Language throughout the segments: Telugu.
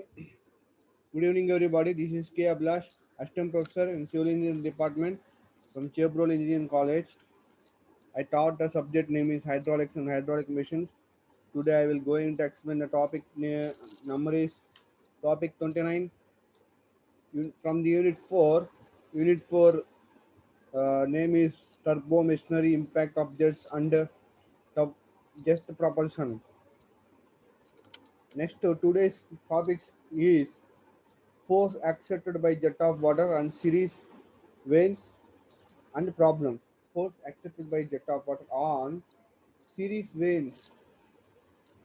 Good evening, everybody. This is K. Ablash, Assistant Professor in Civil Engineering Department from Chevrolet Engineering College. I taught the subject name is Hydraulics and Hydraulic Machines. Today, I will going to explain the topic number is topic 29 from the unit 4. Unit 4 name is Turbo Machinery Impact of Jets under Jet Propulsion. Next, today's topic is force accepted by jet of water and series veins and problems. Force accepted by jet of water on series veins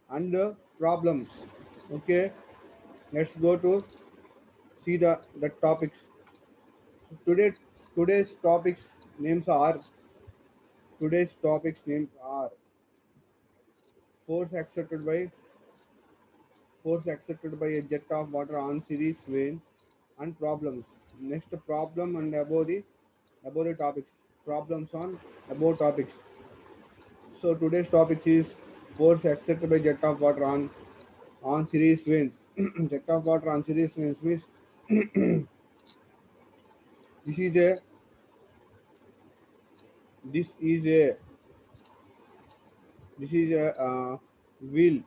and problems. Okay, let's go to see the topics. So today's topics names are today's topics names are force accepted by force accepted by a jet of water on series veins and problems. Next problem and above the topics problems on above topics. So today's topic is force accepted by jet of water on series winds. Jet of water on series winds means this is a this is a this is a wheel.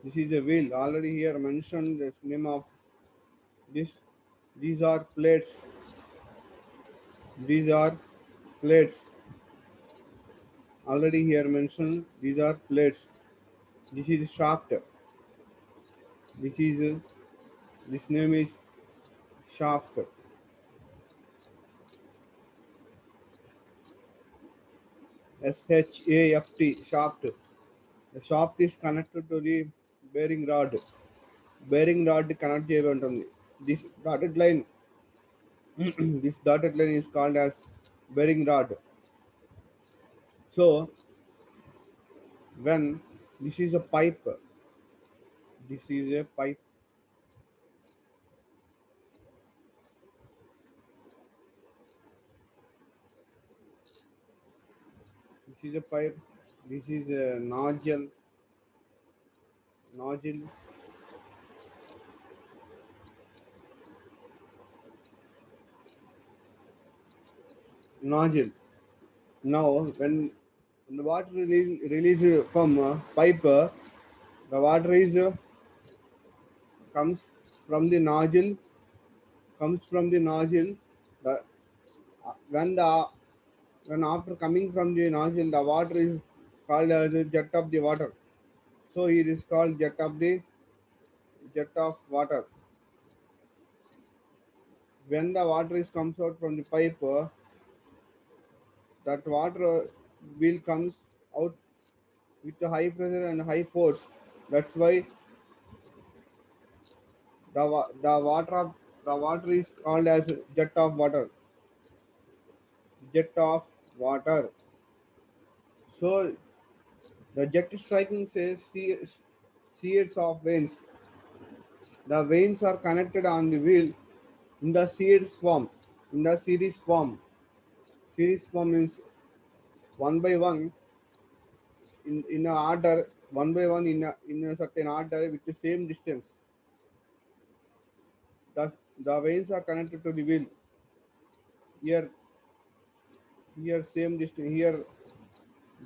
This is a wheel. Already here mentioned the name of this. These are plates. These are plates. Already here mentioned these are plates. This is shaft. This is this name is shaft. SHAFT shaft. The shaft is connected to the bearing rod. Bearing rod connect చేయబడి ఉంటుంది. This dotted line, this dotted line is called as bearing rod. So when this is a pipe, this is a pipe. This is a pipe. This is a nozzle, nozzle. Now when the water release from pipe, the water is comes from the nozzle, comes from the nozzle. The when the when after coming from the nozzle, the water is called as a jet of the water. So it is called jet of water. When the water is comes out from the pipe, that water will comes out with a high pressure and high force. That's why the water is called as jet of water. Jet of water. So the jet striking says series of veins. The veins are connected on the wheel in the series form. In the series form means one by one in a order, one by one in a certain order with the same distance. The veins are connected to the wheel. Here, here same distance. Here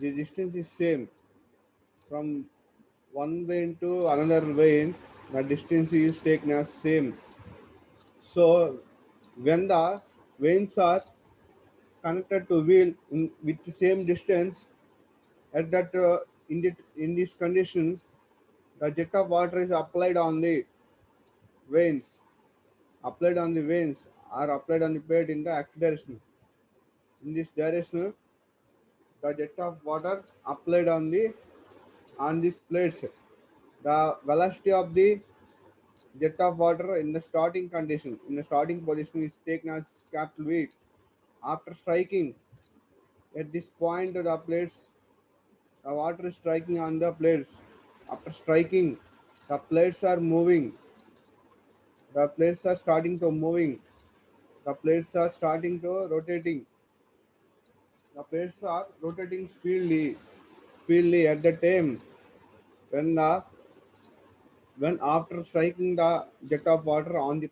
the distance is same from one vein to another vein. The distance is taken as same. So when the veins are connected to wheel with the same distance, at that in this condition, the jet of water is applied on the veins, applied on the veins or applied on the plate in the x direction. In this direction, the jet of water applied on these plates. The velocity of the jet of water in the starting condition, in the starting position, is taken as capital V. After striking at this point, the plates, the water is striking on the plates. After striking, the plates are moving. The plates are starting to moving. The plates are starting to rotating. The plates are rotating speedily. Speedily at the time when the when after striking the jet of water on the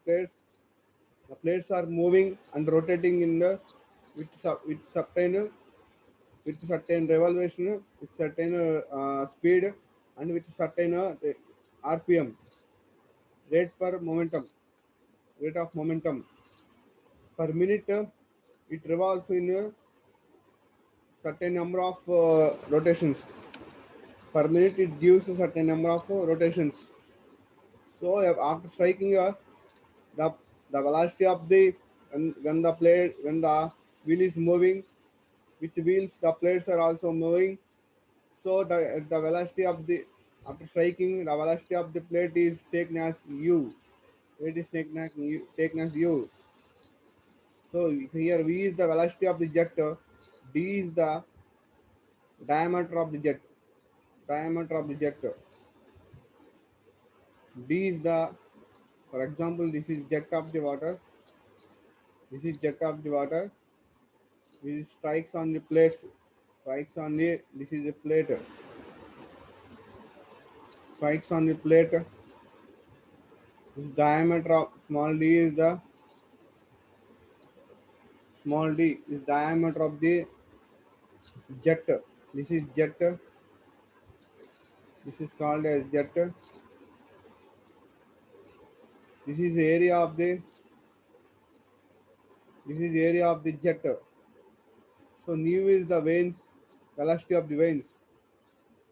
plates are moving and rotating in the with certain revolution, with certain speed, and with certain RPM, rate per momentum, rate of momentum per minute. It revolves in a certain number of rotations per minute. It gives a certain number of rotations. So after striking the the velocity of the when the wheel is moving, with wheels the plates are also moving. So the velocity of the after striking, the velocity of the plate is taken as u. It is taken as u. So here v is the velocity of the jet, d is the diameter of the jet, diameter of the jet, d is the, for example, this is jet of the water, this is jet of the water, this strikes on the plates, strikes on the, this is a plate, strikes on the plate. This diameter of small d is the, small d is diameter of the jet. This is jet. This is called as jet. This is area of the, this is area of the jet. So nu is the veins, velocity of the veins.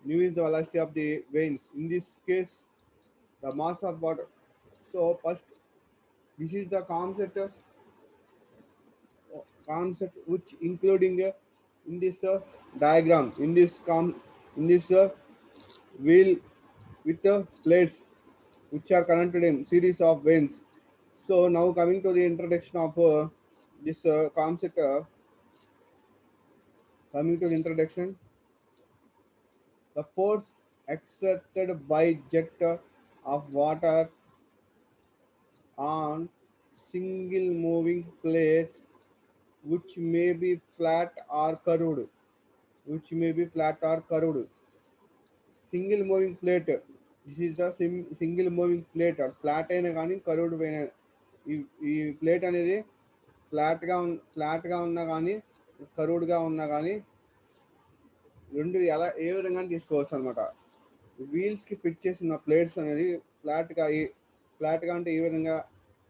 Nu is the velocity of the veins. In this case, the mass of water. So first, this is the concept which including in this diagram, in this in this wheel with plates which are connected in series of veins. So now coming to the introduction of this concept, coming to the introduction, the force exerted by jet of water on single moving plate, which may be flat or curved, which may be flat or curved. Single moving plate. This is the single moving plate. Flat అయినా కానీ కర్వ్డ్ అయినా, ఈ ప్లేట్ అనేది ఫ్లాట్గా ఉన్నా కానీ కర్వ్డ్గా ఉన్నా కానీ రెండు ఎలా ఏ విధంగా తీసుకోవచ్చు అనమాట. వీల్స్కి ఫిట్ చేసిన ప్లేట్స్ అనేది ఫ్లాట్గా అంటే ఈ విధంగా,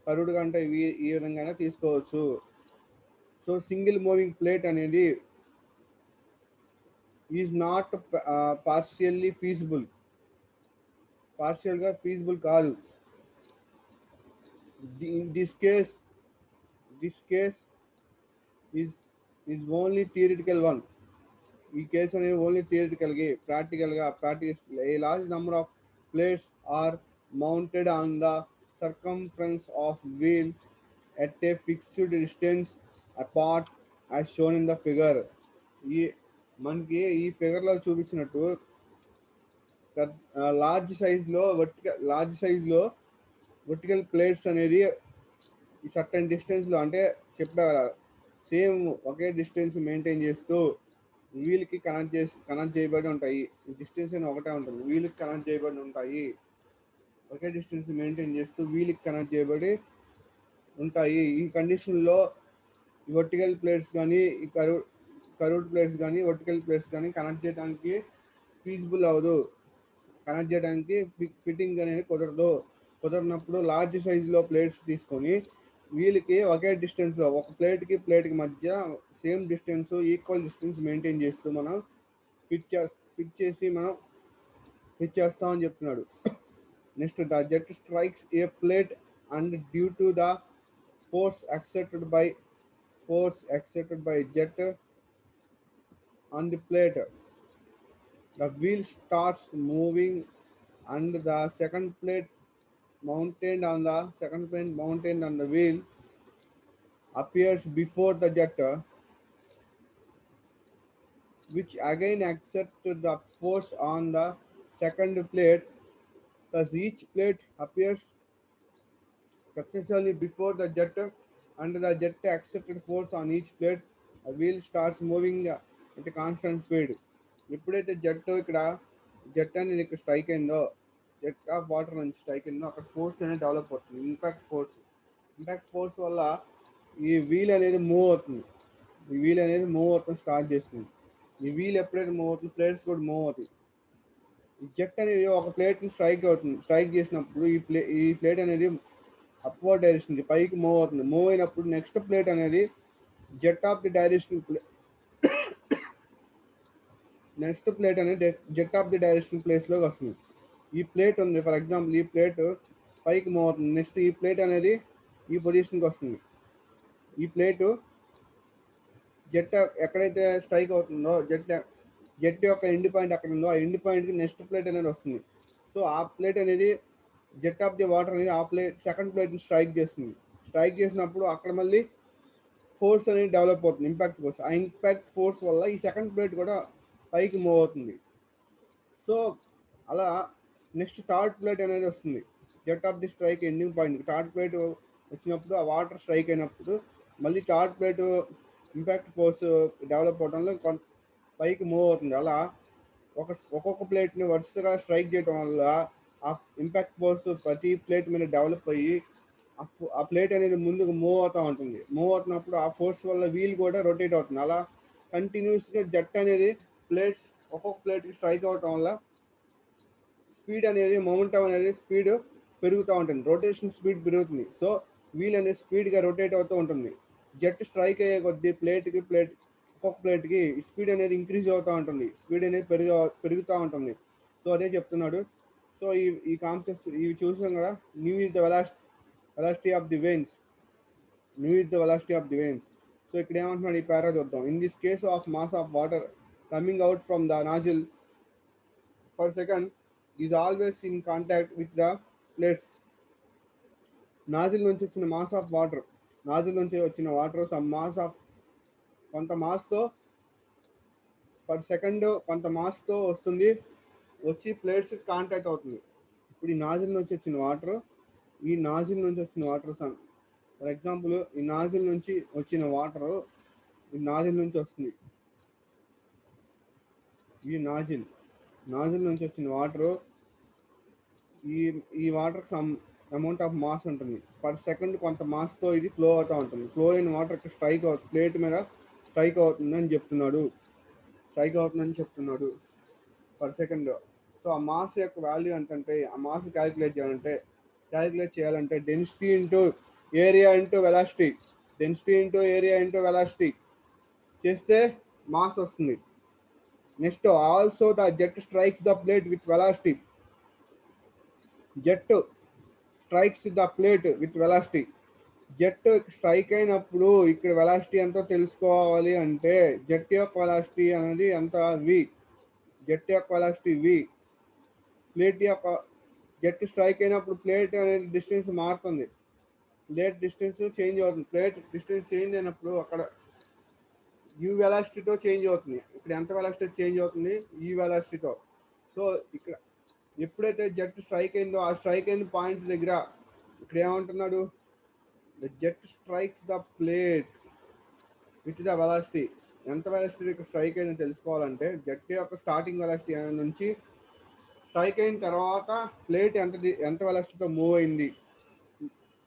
కర్వ్డ్గా అంటే ఈ విధంగా తీసుకోవచ్చు. సో సింగిల్ మూవింగ్ ప్లేట్ అనేది ఈజ్ నాట్ పార్షియల్లీ ఫీజిబుల్, పార్షియల్గా ఫీజిబుల్ కాదు. In this case is only theoretical one. ఈ కేసు అనేది ఓన్లీ థియరిటికల్గా, a large number of plates are mounted on the circumference of wheel at a fixed distance apart as shown in the figure. ఈ మనకి ఈ ఫిగర్లో చూపించినట్టు లార్జ్ సైజ్లో వర్టికల్ ప్లేట్స్ అనేది ఈ సర్టన్ డిస్టెన్స్లో, అంటే చెప్పా సేమ్ ఒకే డిస్టెన్స్ మెయింటైన్ చేస్తూ వీల్కి కనెక్ట్ చేయబడి ఉంటాయి. డిస్టెన్స్ అనేది ఒకటే ఉంటుంది, వీల్కి కనెక్ట్ చేయబడి ఉంటాయి. ఒకే డిస్టెన్స్ మెయింటైన్ చేస్తూ వీల్కి కనెక్ట్ చేయబడి ఉంటాయి. ఈ కండిషన్లో ఈ వర్టికల్ ప్లేట్స్ కానీ, ఈ కర్వ్డ్ ప్లేట్స్ కానీ, వర్టికల్ ప్లేట్స్ కానీ కనెక్ట్ చేయడానికి ఫీజిబుల్ అవ్వదు. కనెక్ట్ చేయడానికి ఫిట్టింగ్ అనేది కుదరనప్పుడు లార్జ్ సైజులో ప్లేట్స్ తీసుకొని వీళ్ళకి ఒకే డిస్టెన్స్లో, ఒక ప్లేట్కి మధ్య same distance, equal distance maintain చేస్తూ మనం ఫిట్ చేస్తామని చెప్తున్నాడు. Next, the jet strikes A plate and due to the force exerted by jet on the plate, the wheel starts moving and the second plate mounted on the wheel appears before the jet, which again exerts the force on the second plate. Thus each plate appears successively before the jet, and the jet exerted force on each plate. A wheel starts moving at a constant speed. ఎప్పుడైతే జెట్ అనేది ఇక్కడ స్ట్రైక్ అయిందో, జెట్ ఆఫ్ వాటర్ నుంచి స్ట్రైక్ అయిందో అక్కడ ఫోర్స్ అనేది డెవలప్ అవుతుంది. ఇంపాక్ట్ ఫోర్స్ వల్ల ఈ వీల్ అనేది మూవ్ అవుతుంది. ఈ వీల్ అనేది మూవ్ అవుతుంది స్టార్ట్ చేస్తుంది. ఈ వీల్ ఎప్పుడైతే మూవ్ అవుతుంది ప్లేట్స్ కూడా మూవ్ అవుతాయి. ఈ జెట్ అనేది ఒక ప్లేట్ని స్ట్రైక్ చేసినప్పుడు ఈ ప్లేట్ అనేది అప్వర్డ్ డైరెక్షన్ పైకి మూవ్ అవుతుంది. మూవ్ అయినప్పుడు నెక్స్ట్ ప్లేట్ అనేది jet of the direction jet of the direction ప్లేస్లోకి వస్తుంది. ఈ ప్లేట్ ఉంది, ఫర్ ఎగ్జాంపుల్ ఈ ప్లేట్ పైకి మూవ్ అవుతుంది. నెక్స్ట్ ఈ ప్లేట్ అనేది ఈ పొజిషన్కి వస్తుంది. ఈ ప్లేటు జెట్ ఎక్కడైతే స్ట్రైక్ అవుతుందో జెట్ యొక్క ఎండ్ పాయింట్ అక్కడ ఉందో ఆ ఎండ్ పాయింట్కి నెక్స్ట్ ప్లేట్ అనేది వస్తుంది. సో ఆ ప్లేట్ అనేది జెట్ ఆఫ్ ది వాటర్ అనేది ఆ సెకండ్ ప్లేట్ని స్ట్రైక్ చేస్తుంది. స్ట్రైక్ చేసినప్పుడు అక్కడ మళ్ళీ ఫోర్స్ అనేది డెవలప్ అవుతుంది, ఇంపాక్ట్ ఫోర్స్. ఆ ఇంపాక్ట్ ఫోర్స్ వల్ల ఈ సెకండ్ ప్లేట్ కూడా పైకి మూవ్ అవుతుంది. సో అలా నెక్స్ట్ థర్డ్ ప్లేట్ అనేది వస్తుంది. Jet of the strike ending point third plate వచ్చినప్పుడు ఆ వాటర్ స్ట్రైక్ అయినప్పుడు మళ్ళీ third plate impact force develop అవడంలో పైకి మూవ్ అవుతుంది. అలా ఒక్కొక్క ప్లేట్ని వరుసగా స్ట్రైక్ చేయడం వల్ల ఆ ఇంపాక్ట్ ఫోర్స్ ప్రతి ప్లేట్ మీద డెవలప్ అయ్యి ఆ ప్లేట్ అనేది ముందుకు మూవ్ అవుతూ ఉంటుంది. మూవ్ అవుతున్నప్పుడు ఆ ఫోర్స్ వల్ల వీల్ కూడా రొటేట్ అవుతుంది. అలా కంటిన్యూస్గా జెట్ అనేది ఒక్కొక్క ప్లేట్కి స్ట్రైక్ అవటం వల్ల స్పీడ్ అనేది మొమెంటం అనేది స్పీడ్ పెరుగుతూ ఉంటుంది, రొటేషన్ స్పీడ్ పెరుగుతుంది. సో వీల్ అనేది స్పీడ్గా రొటేట్ అవుతూ ఉంటుంది. జెట్ స్ట్రైక్ అయ్యే కొద్దీ ఒక్కొక్క ప్లేట్కి స్పీడ్ అనేది ఇంక్రీజ్ అవుతూ ఉంటుంది, స్పీడ్ అనేది పెరుగుతూ ఉంటుంది. సో అదే చెప్తున్నాడు. సో ఈ కాన్సెప్ట్స్ ఇవి చూసాం కదా. New is the velocity of the veins. So ఇక్కడ ఏమంటున్నాడు ఈ పారా చూద్దాం. In this case of mass of water coming out from the nozzle per second is always in contact with the plates. Nozzle నుంచి వచ్చిన కొంత మాస్తో పర్ సెకండ్ కొంత మాస్తో వస్తుంది, వచ్చి ప్లేట్స్ కాంటాక్ట్ అవుతుంది. ఇప్పుడు ఈ నాజిల్ నుంచి వచ్చిన వాటర్ ఫర్ ఎగ్జాంపుల్ ఈ నాజిల్ నుంచి వచ్చిన వాటర్ వస్తుంది. ఈ నాజిల్ నుంచి వచ్చిన వాటర్ ఈ water some amount of mass ఉంటుంది. పర్ సెకండ్ కొంత మాస్తో ఇది ఫ్లో అవుతూ ఉంటుంది. ఫ్లో అయిన వాటర్ ప్లేట్ మీద స్ట్రైక్ అవుతుందని చెప్తున్నాడు పర్ సెకండ్. సో ఆ మాస్ యొక్క వాల్యూ ఎంతంటే, ఆ మాస్ క్యాలిక్యులేట్ చేయాలంటే density into area into velocity చేస్తే మాస్ వస్తుంది. Next also the jet strikes the plate with velocity. Jet strike అయినప్పుడు ఇక్కడ వెలాసిటీ ఎంతో తెలుసుకోవాలి అంటే జెట్ యొక్క వెలాసిటీ అనేది ఎంత v. ప్లేట్ యొక్క జెట్ స్ట్రైక్ అయినప్పుడు ప్లేట్ అనేది డిస్టెన్స్ మారుతుంది, ప్లేట్ డిస్టెన్స్ చేంజ్ అవుతుంది. ప్లేట్ డిస్టెన్స్ చేంజ్ అయినప్పుడు అక్కడ యూ వెలాసిటీతో చేంజ్ అవుతుంది. ఇక్కడ ఎంత వెలాసిటీ చేంజ్ అవుతుంది? ఈ వెలాసిటీతో. సో ఇక్కడ ఎప్పుడైతే జెట్ స్ట్రైక్ అయిందో ఆ స్ట్రైక్ అయిన పాయింట్ దగ్గర ఇక్కడ ఏమంటున్నాడు, the jet strikes the plate with the velocity. ఎంత వెలాసిటీ ఇక్కడ స్ట్రైక్ అయిందో తెలుసుకోవాలంటే జెట్ యొక్క స్టార్టింగ్ వెలాసిటీ నుంచి స్ట్రైక్ అయిన తర్వాత ప్లేట్ ఎంత వెలాసిటీతో మూవ్ అయింది,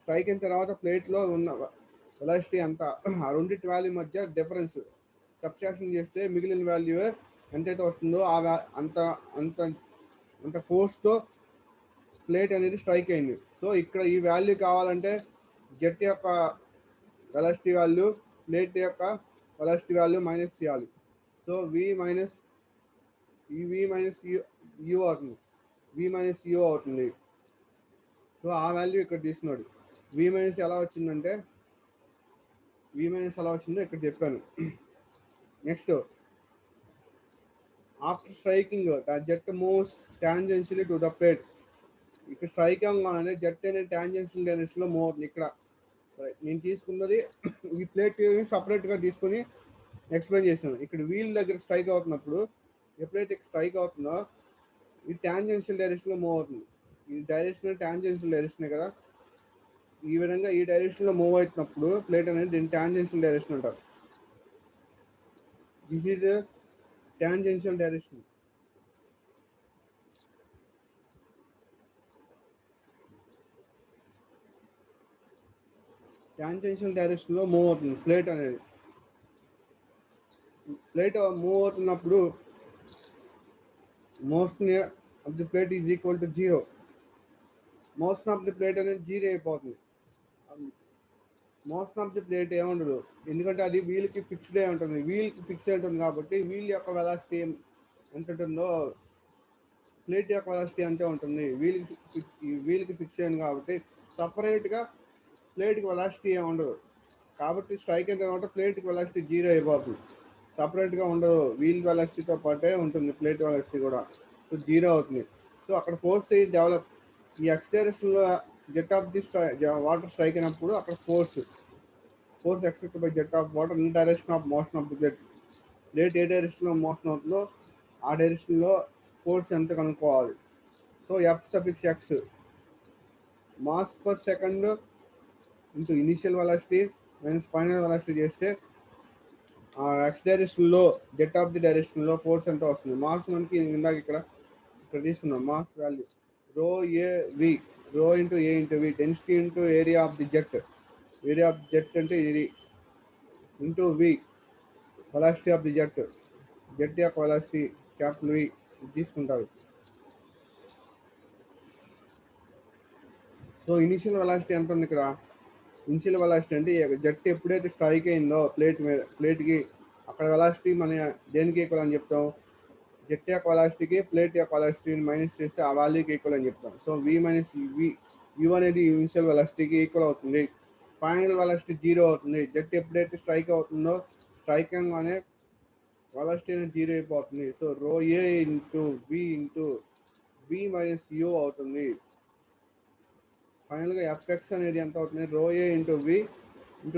స్ట్రైక్ అయిన తర్వాత ప్లేట్లో ఉన్న వెలాసిటీ ఎంత, ఆ రెండింటి వాల్యూ మధ్య డిఫరెన్స్ సబ్ట్రాక్షన్ చేస్తే మిగిలిన వాల్యూ ఎంతైతే వస్తుందో అంత ఫోర్స్తో ప్లేట్ అనేది స్ట్రైక్ అయింది. సో ఇక్కడ ఈ వాల్యూ కావాలంటే జెట్ యొక్క వెలాసిటీ వాల్యూ ప్లేట్ యొక్క వెలాసిటీ వాల్యూ మైనస్ చేయాలి. సో v మైనస్ u అవుతుంది. సో ఆ వాల్యూ ఇక్కడ తీసుకున్నాడు. v మైనస్ ఎలా వచ్చిందో ఇక్కడ చెప్పాను. Next after striking the jet moves tangentially to the plate. ఇక్కడ స్ట్రైక్ అవ్వగానే జెట్ అనేది టాంజెన్షియల్ డైరెక్షన్లో మూవ్ అవుతుంది. ఇక్కడ నేను తీసుకున్నది ఈ ప్లేట్ సపరేట్గా తీసుకుని ఎక్స్ప్లెయిన్ చేశాను. ఇక్కడ వీల్ దగ్గర స్ట్రైక్ అవుతున్నప్పుడు ఎప్పుడైతే స్ట్రైక్ అవుతుందో ఈ టాంజెన్షియల్ డైరెక్షన్లో మూవ్ అవుతుంది. ఈ డైరెక్షన్ టాంజెన్షియల్ డైరెక్షనే కదా. ఈ విధంగా ఈ డైరెక్షన్లో మూవ్ అవుతున్నప్పుడు ప్లేట్ అనేది దీన్ని టాంజెన్షియల్ డైరెక్షన్ అంటారు. This is tangential direction. Tangential డైరెక్షన్లో మూవ్ అవుతుంది ప్లేట్ అనేది. ప్లేట్ మూవ్ అవుతున్నప్పుడు motion of the plate is equal to 0. Motion of the plate అనేది 0 అయిపోతుంది. మోషన్ ఆఫ్ ది ప్లేట్ ఏముండదు, ఎందుకంటే అది వీల్కి ఫిక్స్డ్ అయి ఉంటుంది. వీల్కి ఫిక్స్ అయి ఉంటుంది కాబట్టి వీల్ యొక్క వెలాసిటీ ఎంత ఉంటుందో ప్లేట్ యొక్క వెలాసిటీ అంతే ఉంటుంది. వీల్కి ఫిక్స్ అయింది కాబట్టి సపరేట్గా ప్లేట్కి వెలాసిటీ ఏమి ఉండదు. కాబట్టి స్ట్రైక్ అయిన తర్వాత ప్లేట్కి వెలాసిటీ 0 అయిపోతుంది. సపరేట్గా ఉండదు, వీల్ వెలాసిటీతో పాటే ఉంటుంది ప్లేట్ వెలాసిటీ కూడా. సో 0 అవుతుంది. సో అక్కడ ఫోర్స్ డెవలప్, ఈ ఎక్స్డైరెక్షన్లో jet of the water strike అయినప్పుడు అక్కడ force except by jet of water in direction of motion of the plate. Plate ఏ డైరెక్షన్లో మోషన్ అవుతుందో ఆ డైరెక్షన్లో ఫోర్స్ ఎంత కనుక్కోవాలి. So F(x) mass per second into initial velocity minus final velocity చేస్తే ఎక్స్ డైరెక్షన్లో జెట్ ఆఫ్ ది డైరెక్షన్లో ఫోర్స్ ఎంత వస్తుంది. మాస్ మనకి ఇందాక ఇక్కడ తీసుకున్నాం. Mass value ρAV, rho into A into V, density into area of the jet. Area of jet అంటే ఇది into V, velocity of the jet. Jet యొక్క వెలాసిటీ క్యాపిటల్ వి తీసుకుంటారు. సో ఇనిషియల్ వెలాసిటీ ఎంత ఉంది ఇక్కడ. ఇనిషియల్ వెలాసిటీ అంటే జెట్ ఎప్పుడైతే స్ట్రైక్ అయిందో ప్లేట్కి అక్కడ వెలాసిటీ మన దేనికి ఈక్వల్ అని చెప్తాం, జెట్ యొక్క వెలాసిటీకి ప్లేట్ యొక్క వెలాసిటీని మైనస్ చేస్తే ఆ వాల్యూకి ఈక్వల్ అని చెప్తాం. సో వి మైనస్ యూ అనేది ఇనిషియల్ వెలాసిటీకి ఈక్వల్ అవుతుంది. ఫైనల్ వెలాసిటీ 0 అవుతుంది. జెట్ ఎప్పుడైతే స్ట్రైక్ అవుతుందో స్ట్రైక్ అనే వెలాసిటీ అనేది 0 అయిపోతుంది. సో ρA ఇంటూ వి మైనస్ యూ అవుతుంది. ఫైనల్గా Fx అనేది ఎంత అవుతుంది, ρA ఇంటూ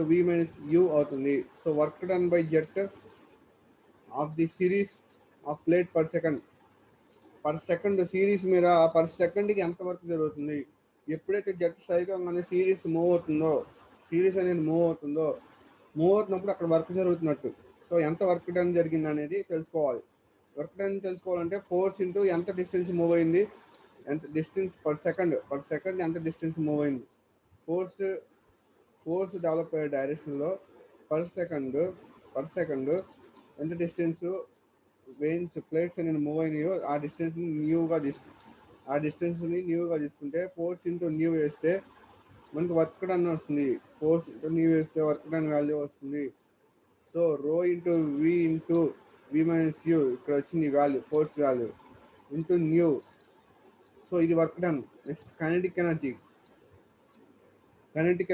వి మైనస్ యూ అవుతుంది. So work done by jet of the series of plate per second series మీద పర్ సెకండ్కి ఎంత వర్క్ జరుగుతుంది. ఎప్పుడైతే జెట్ స్ట్రైక్ అవ్వగానే సిరీస్ అనేది మూవ్ అవుతున్నప్పుడు అక్కడ వర్క్ జరుగుతున్నట్టు. సో ఎంత వర్క్ డన్ జరిగింది అనేది తెలుసుకోవాలి. వర్క్ డన్ తెలుసుకోవాలంటే ఫోర్స్ ఇంటూ ఎంత డిస్టెన్స్ మూవ్ అయింది, ఎంత డిస్టెన్స్ పర్ సెకండ్ ఎంత డిస్టెన్స్ మూవ్ అయింది. ఫోర్స్ డెవలప్ అయ్యే డైరెక్షన్లో పర్ సెకండ్ ఎంత డిస్టెన్స్ ప్లేట్స్ అనేది మూవ్ అయినాయో ఆ డిస్టెన్స్ని న్యూగా తీసుకుంటే ఫోర్స్ ఇంటూ న్యూ వేస్తే మనకి వర్క్ డన్ వస్తుంది. ఫోర్స్ ఇంటూ న్యూ వేస్తే వర్క్ డన్ వాల్యూ వస్తుంది. So ρ into we minus you ఇక్కడ వచ్చింది value, force value into nu. So ఇది work done. Next kinetic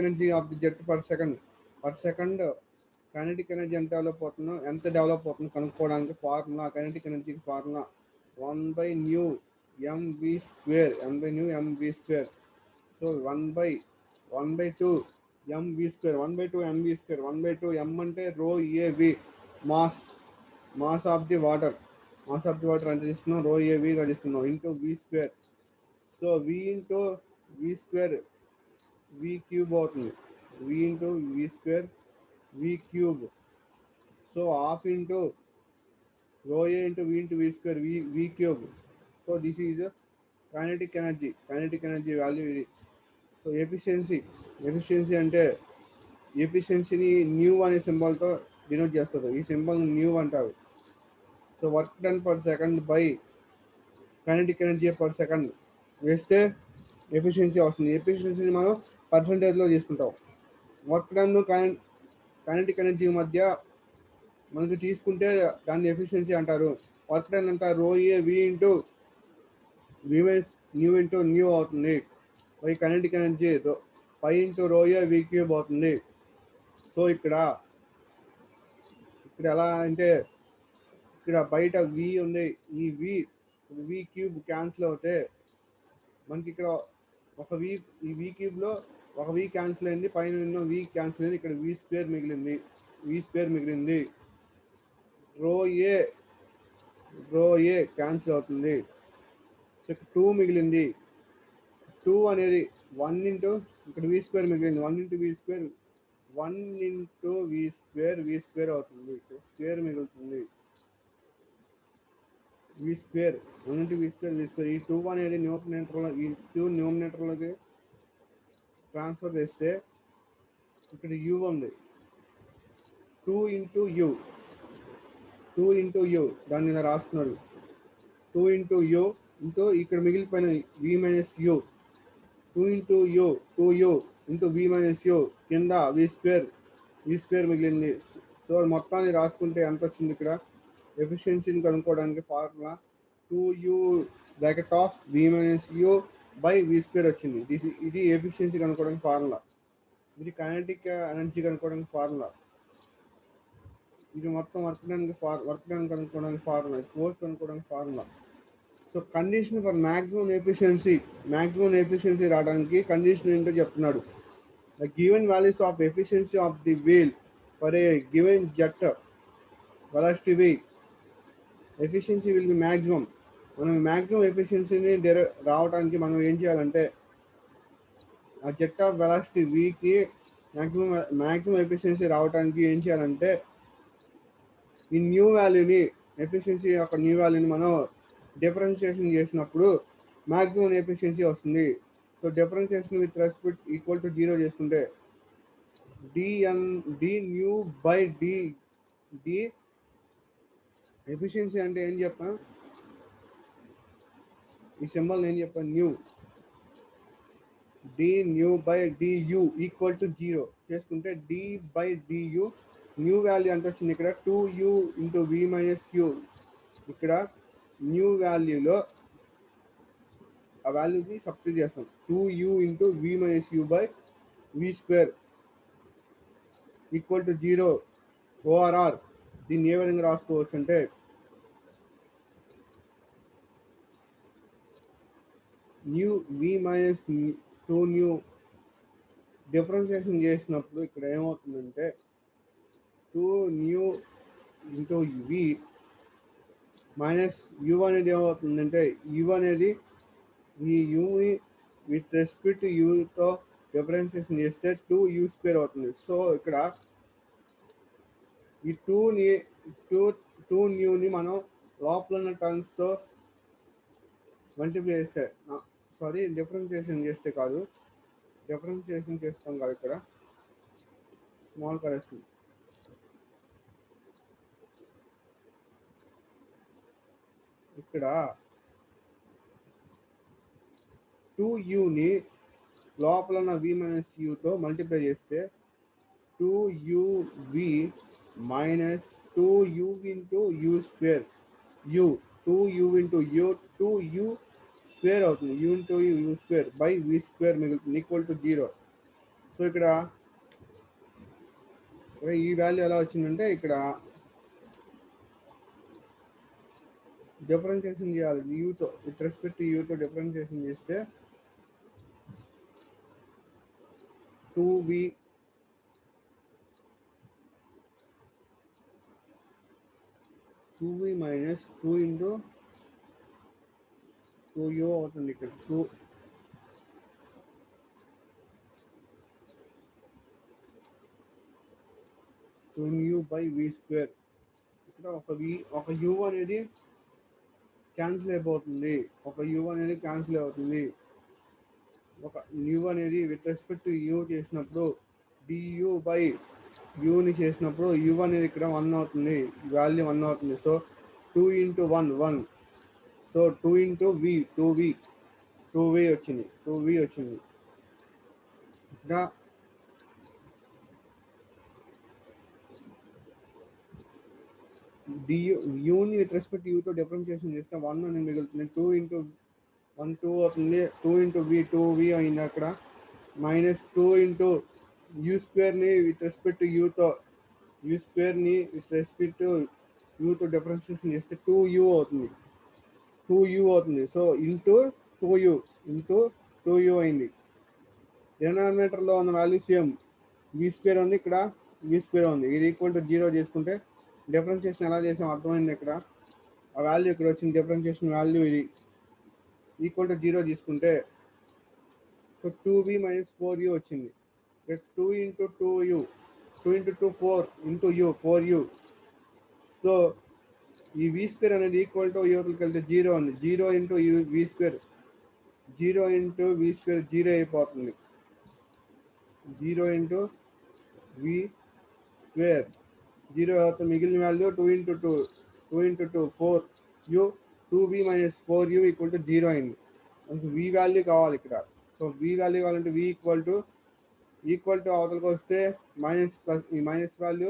energy of the jet per second kinetic energy ఎంత డెవలప్ అవుతుందో కనుక్కోవడానికి ఫార్ములా, కైనెటిక్ ఎనర్జీకి ఫార్ములా 1/μmv². So 1/2 mv². 1/2 అంటే ρAV mass of the water అంటే తీసుకున్నాం, ρAVగా తీసుకున్నాం into v². So v into v² v³ అవుతుంది. v into v² v³. So half into ρA into v² v³. So this is kinetic energy value ఇది. సో ఎఫిషియన్సీ అంటే ఎఫిషియన్సీని న్యూ అనే సింబల్తో డినోట్ చేస్తారు. ఈ సింబల్ న్యూ అంటారు. So work done per second by kinetic energy per second వేస్తే ఎఫిషియన్సీ వస్తుంది. ఎఫిషియన్సీని మనం పర్సంటేజ్లో తీసుకుంటాం. వర్క్ డన్ కైనెటిక్ ఎనర్జీ మధ్య మనకి తీసుకుంటే దాన్ని ఎఫిషియన్సీ అంటారు. వర్క్ డన్ అంతా ρA వి ఇంటూ న్యూ అవుతుంది. By kinetic energy π into ρA v³ అవుతుంది. సో ఇక్కడ ఎలా అంటే ఇక్కడ బయట వి ఉంది, ఈ v³ క్యాన్సిల్ అవుతే మనకి ఇక్కడ ఈ v³ ఒక వి క్యాన్సిల్ అయింది, పైన ఉన్న వి క్యాన్సిల్ అయింది, ఇక్కడ v² మిగిలింది. ρA క్యాన్సిల్ అవుతుంది. సో 2 మిగిలింది. 2 అనేది 1 ఇంటూ ఇక్కడ v² మిగిలింది, 1 ఇంటూ v² అవుతుంది. స్క్వేర్ మిగులుతుంది. v², 1 into v². ఈ 2 అనేది న్యూమరేటర్లోకి ట్రాన్స్ఫర్ చేస్తే ఇక్కడ యూ ఉంది, 2 ఇంటూ యూ, 2 ఇంటూ యూ దాన్ని ఇలా రాస్తున్నాడు. 2 ఇంటూ యూ ఇంటూ ఇక్కడ మిగిలిపోయిన v minus u, 2 into u, 2u into వి మైనస్ యూ, కింద వి స్క్వేర్ మిగిలింది. సో మొత్తాన్ని రాసుకుంటే ఎంత వచ్చింది ఇక్కడ? ఎఫిషియన్సీని కనుక్కోవడానికి formula 2u bracket of V minus U by we square వచ్చింది. ఇది ఎఫిషియన్సీ కనుక్కోవడానికి ఫార్ములా. ఇది కైనెటిక్ ఎనర్జీ కనుక్కోవడానికి ఫార్ములా. ఇది మొత్తం వర్క్ డన్ కనుక్కోవడానికి ఫార్ములా, ఫోర్స్ కనుక్కోవడానికి formula. So condition for maximum efficiency రావడానికి కండిషన్ ఏంటో చెప్తున్నాడు. The given values of efficiency of the wheel for a given jet velocity v, efficiency will be maximum. మనం మ్యాక్సిమం ఎఫిషియన్సీని రావడానికి మనం ఏం చేయాలంటే ఆ జెట్ ఆఫ్ వెలాసిటీ vకి మ్యాక్సిమం ఎఫిషియన్సీ రావడానికి ఏం చేయాలంటే ఈ న్యూ వాల్యూని, ఎఫిషియన్సీ యొక్క న్యూ వాల్యూని మనం డిఫరెన్షియేషన్ చేసినప్పుడు మ్యాక్సిమం ఎఫిషియన్సీ వస్తుంది. So differentiation with respect equal to 0 చేసుకుంటే D nu by D efficiency అంటే ఏం చెప్పాను, ఈ సింబల్ నేను చెప్పాను nu, D nu by D U equal to 0 చేసుకుంటే D by D U nu value ఎంత వచ్చింది ఇక్కడ 2u into we minus you. ఇక్కడ న్యూ వాల్యూలో ఆ వాల్యూకి సబ్స్టిట్యూట్ చేస్తాం, 2u into we minus U by we square equal to 0 ఓఆర్ఆర్. దీన్ని ఏ విధంగా రాసుకోవచ్చు అంటే nu V minus 2 nu differentiation చేసినప్పుడు ఇక్కడ ఏమవుతుందంటే 2 న్యూ ఇంటూ వి మైనస్ యూ అనేది ఏమవుతుందంటే యూ అనేది ఈ యూని విత్ రెస్పెక్ట్ యూతో డిఫరెన్షియేషన్ చేస్తే 2u స్క్వేర్ అవుతుంది. సో ఇక్కడ ఈ 2 న్యూని మనం లోపల ఉన్న టర్మ్స్తో మల్టిప్లై చేస్తే, సారీ డిఫరెన్షియేషన్ చేస్తే కాదు, డిఫరెన్షియేషన్ చేస్తాం కాదు, ఇక్కడ స్మాల్ కరెక్షన్, ఇక్కడ 2uని లోపల ఉన్న v మైనస్ యూతో మల్టిప్లై చేస్తే 2uv minus 2u into u square, u 2u into u 2u square అవుతుంది, u into u square by we square మిగులుతుంది ఈక్వల్ టు 0. సో ఇక్కడ ఈ వాల్యూ ఎలా వచ్చిందంటే ఇక్కడ డిఫరెన్షియేషన్ చేయాలి యూతో, విత్ రెస్పెక్ట్ యూతో డిఫరెన్షియేషన్ చేస్తే 2v మైనస్ 2 ఇంటూ 2u అవుతుంది. ఇక్కడ 2u బై వి స్క్వేర్. ఇక్కడ ఒక u అనేది క్యాన్సిల్ అయిపోతుంది, ఒక u అనేది క్యాన్సిల్ అవుతుంది. ఒక న్యూ అనేది విత్ రెస్పెక్ట్ టు యూ చేసినప్పుడు డియు బై యూని చేసినప్పుడు యూ అనేది ఇక్కడ 1 అవుతుంది, వాల్యూ 1 అవుతుంది. So 2 into 1 1, so 2 into V 2v వచ్చింది, 2v వచ్చింది. ఇక్కడ యూని విత్ రెస్పెక్ట్ యూతో డిఫరెన్షియేషన్ చేస్తే 1 అనేది మిగులుతుంది, 2 ఇంటూ 1 2 అవుతుంది, 2 ఇంటూ వి 2v అయింది. అక్కడ మైనస్ 2 ఇంటూ యూ స్క్వేర్ని విత్ రెస్పెక్ట్ యూతో డిఫరెన్షియేషన్ చేస్తే 2u అవుతుంది. సో ఇంటూ 2u అయింది. డినామినేటర్లో ఉన్న వాల్యూ సేమ్, వి స్క్వేర్ ఉంది, ఇక్కడ వి స్క్వేర్ ఉంది. ఇది ఈక్వల్ టు 0 చేసుకుంటే డిఫరెన్షియేషన్ ఎలా చేసాం అర్థమైంది. ఇక్కడ ఆ వాల్యూ ఇక్కడ వచ్చింది, డిఫరెన్షియేషన్ వాల్యూ ఇది ఈక్వల్ టు 0 తీసుకుంటే సో 2v మైనస్ 4u వచ్చింది. 2 into 2u 2 into 2 4 into you 4u. So ఈ వి స్క్వేర్ అనేది ఈక్వల్ టు యూకి వెళ్తే 0 ఉంది, 0 into V square 0 into V square 0 అయిపోతుంది, 0 ఇంటూ వి స్క్వేర్. జీరో అవుతుంది, మిగిలిన value 2 into 2, 2 into 2 4 you, 2v minus 4u equal to 0 అయింది. మనకు వి వాల్యూ కావాలి ఇక్కడ. సో వి వాల్యూ కావాలంటే వి ఈక్వల్ టు అవతలకి వస్తే మైనస్ ప్లస్, ఈ మైనస్ వాల్యూ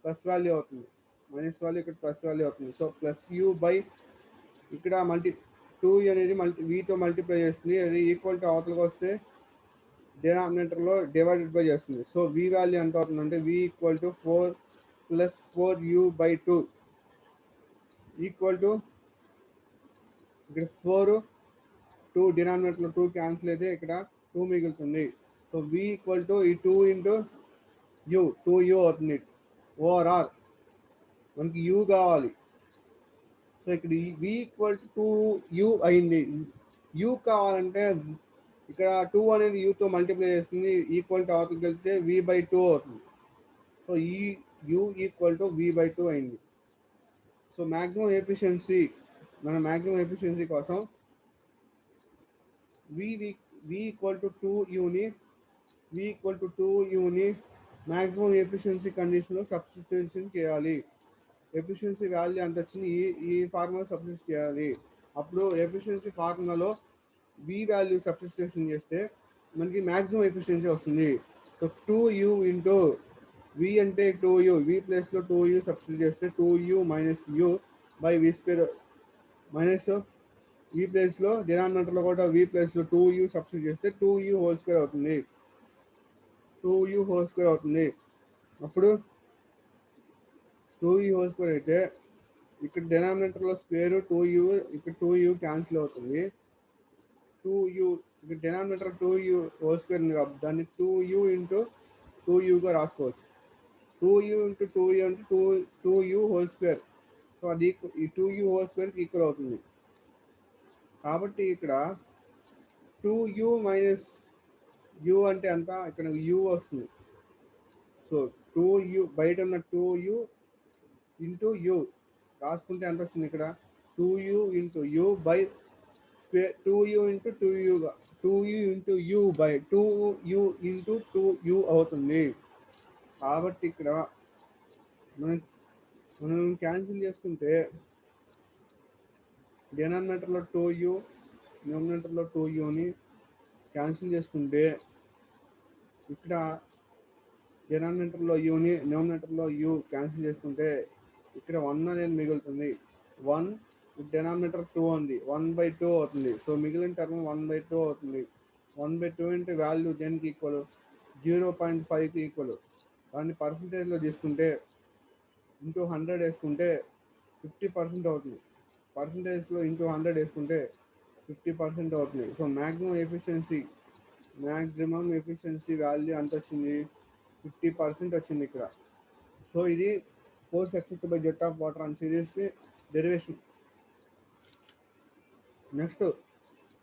ప్లస్ వాల్యూ అవుతుంది, మైనస్ వాల్యూ ఇక్కడ ప్లస్ వాల్యూ అవుతుంది. సో ప్లస్ యూ బై ఇక్కడ టూ అనేది వీతో మల్టిప్లై చేస్తుంది, అది ఈక్వల్ టు అవతలకి వస్తే డినామినేటర్లో డివైడెడ్ బై చేస్తుంది. సో వి వాల్యూ ఎంత అవుతుందంటే v equal to 4 plus 4u/2 equal to ఇక్కడ 4 2 డినామినేటర్లో 2 క్యాన్సిల్ అయితే ఇక్కడ 2 మిగులుతుంది. సో వి ఈక్వల్ టు ఈ 2 ఇంటూ యూ, 2u అవుతుంది. ఓవరాల్ మనకి యూ కావాలి. సో ఇక్కడ వి ఈక్వల్ టు 2u అయింది. యూ కావాలంటే ఇక్కడ 2 అనేది యూతో మల్టిప్లై చేస్తుంది, ఈక్వల్ టు అవతలకి వెళ్తే v/2 అవుతుంది. సో ఈ యూ ఈక్వల్ టు v/2 అయింది. సో మ్యాక్సిమం ఎఫిషియన్సీ, మన మ్యాక్సిమం ఎఫిషియన్సీ కోసం వి ఈక్వల్ టు 2uని మ్యాక్సిమం ఎఫిషియన్సీ కండిషన్లో సబ్స్టిట్యూషన్ చేయాలి. ఎఫిషియన్సీ వాల్యూ ఎంత వచ్చింది ఈ ఫార్ములా సబ్స్టిట్యూట్ చేయాలి. అప్పుడు ఎఫిషియన్సీ ఫార్ములాలో వి వాల్యూ సబ్స్టిట్యూషన్ చేస్తే మనకి మ్యాక్సిమం ఎఫిషియన్సీ వస్తుంది. సో 2u ఇంటూ వి అంటే 2u, వి ప్లేస్లో 2u సబ్స్టిట్యూట్ చేస్తే 2u minus U by we square minus ఈ ప్లేస్లో డినామినేటర్లో కూడా వి ప్లేస్లో 2u సబ్స్టిట్యూట్ చేస్తే 2u హోల్ స్క్వేర్ అవుతుంది, 2u హోల్ స్క్వేర్ అవుతుంది. అప్పుడు 2u హోల్ స్క్వేర్ అయితే ఇక్కడ డినామినేటర్లో స్క్వేర్ 2u, ఇక్కడ 2u క్యాన్సిల్ అవుతుంది. 2u ఇక్కడ డినామినేటర్ 2u హోల్ స్క్వేర్ ఉంది కాబట్టి దాన్ని 2u ఇంటూ 2uగా రాసుకోవచ్చు. 2u ఇంటూ 2u అంటే 2u హోల్ స్క్వేర్. సో అది ఈ 2u హోల్ స్క్వేర్కి ఈక్వల్ అవుతుంది. కాబట్టి ఇక్కడ 2u మైనస్ యూ అంటే అంత, ఇక్కడ యూ వస్తుంది. సో 2u బయట ఉన్న 2u ఇంటూ యూ రాసుకుంటే ఎంత వచ్చింది ఇక్కడ 2u into you by square 2u into 2u 2u into you by 2u into 2u అవుతుంది. కాబట్టి ఇక్కడ మనం క్యాన్సిల్ చేసుకుంటే డినామినేటర్లో 2u, న్యూమినేటర్లో 2uని క్యాన్సిల్ చేసుకుంటే ఇక్కడ డినామినేటర్లో యూని న్యూమినేటర్లో యూ క్యాన్సిల్ చేసుకుంటే ఇక్కడ 1 అనేది మిగులుతుంది. 1 డినామినేటర్ 2 ఉంది, 1/2 అవుతుంది. సో మిగిలిన టర్మ్ 1/2 అవుతుంది. 1/2 అంటే వాల్యూ దేనికి ఈక్వల్ 0.5కి ఈక్వల్. దాన్ని పర్సంటేజ్లో తీసుకుంటే ఇంటూ 100 వేసుకుంటే 50% అవుతుంది. పర్సంటేజ్లో ఇంటూ 100 వేసుకుంటే 50% అవుతుంది. సో మ్యాక్సిమం ఎఫిషియన్సీ వాల్యూ ఎంత వచ్చింది 50% వచ్చింది ఇక్కడ. సో ఇది force except by jet of water and సిరీస్కి derivation. Next